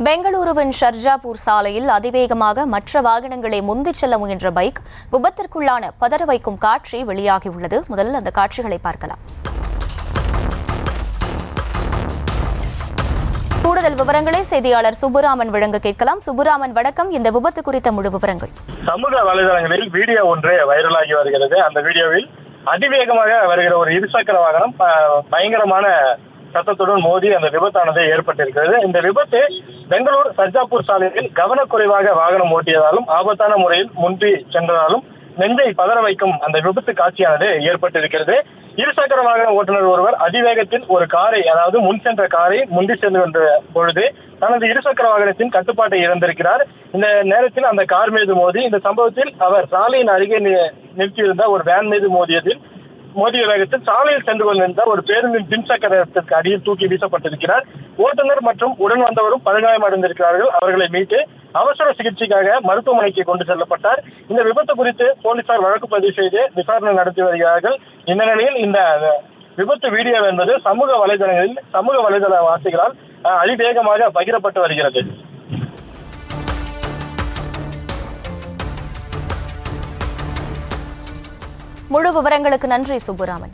பெங்களூருவின் ஷர்ஜாபூர் சாலையில் அதிவேகமாக மற்ற வாகனங்களை முந்திச் செல்ல முயன்ற பைக் விபத்திற்குள்ளான பதற வைக்கும் காட்சி வெளியாகியுள்ளது. முதலில் அந்த காட்சிகளை பார்க்கலாம். கூடுதல் விவரங்களை செய்தியாளர் சுப்புராமன் வழங்க கேட்கலாம். சுப்புராமன், வணக்கம். இந்த விபத்து குறித்த முழு விவரங்கள். சமூக வலைதளங்களில் வீடியோ ஒன்று வைரலாகி வருகிறது. அந்த வீடியோவில் அதிவேகமாக வருகிற ஒரு இருசக்கர வாகனம் பயங்கரமான சத்தத்துடன் மோதி அந்த விபத்தானது ஏற்பட்டிருக்கிறது. இந்த விபத்து பெங்களூர் சர்ஜாப்பூர் சாலையில் கவனக்குறைவாக வாகனம் ஓட்டியதாலும் ஆபத்தான முறையில் முந்தி சென்றதாலும் நெஞ்சை பதற வைக்கும் அந்த விபத்து காட்சியானது ஏற்பட்டிருக்கிறது. இருசக்கர வாகன ஓட்டுநர் ஒருவர் அதிவேகத்தில் ஒரு காரை, அதாவது முன் சென்ற காரை முந்தி சென்ற பொழுது தனது இருசக்கர வாகனத்தின் கட்டுப்பாட்டை இழந்திருக்கிறார். இந்த நேரத்தில் அந்த கார் மீது மோதி, இந்த சம்பவத்தில் அவர் சாலையின் அருகே நிறுத்தியிருந்த ஒரு வேன் மீது மோதிய வேகத்தில் சாலையில் சென்று கொண்டிருந்த ஒரு பேருந்தின் பின்சக்கரத்திற்கு அடியில் தூக்கி வீசப்பட்டிருக்கிறார். ஓட்டுநர் மற்றும் உடன் வந்தவரும் படுகாயமடைந்திருக்கிறார்கள். அவர்களை மீட்டு அவசர சிகிச்சைக்காக மருத்துவமனைக்கு கொண்டு செல்லப்பட்டார். இந்த விபத்து குறித்து போலீசார் வழக்கு பதிவு செய்து விசாரணை நடத்தி வருகிறார்கள். இந்த நிலையில் இந்த விபத்து வீடியோ என்பது சமூக வலைதள வாசிகளால் அதிவேகமாக பகிரப்பட்டு வருகிறது. முழு விவரங்களுக்கு நன்றி சுப்புராமன்.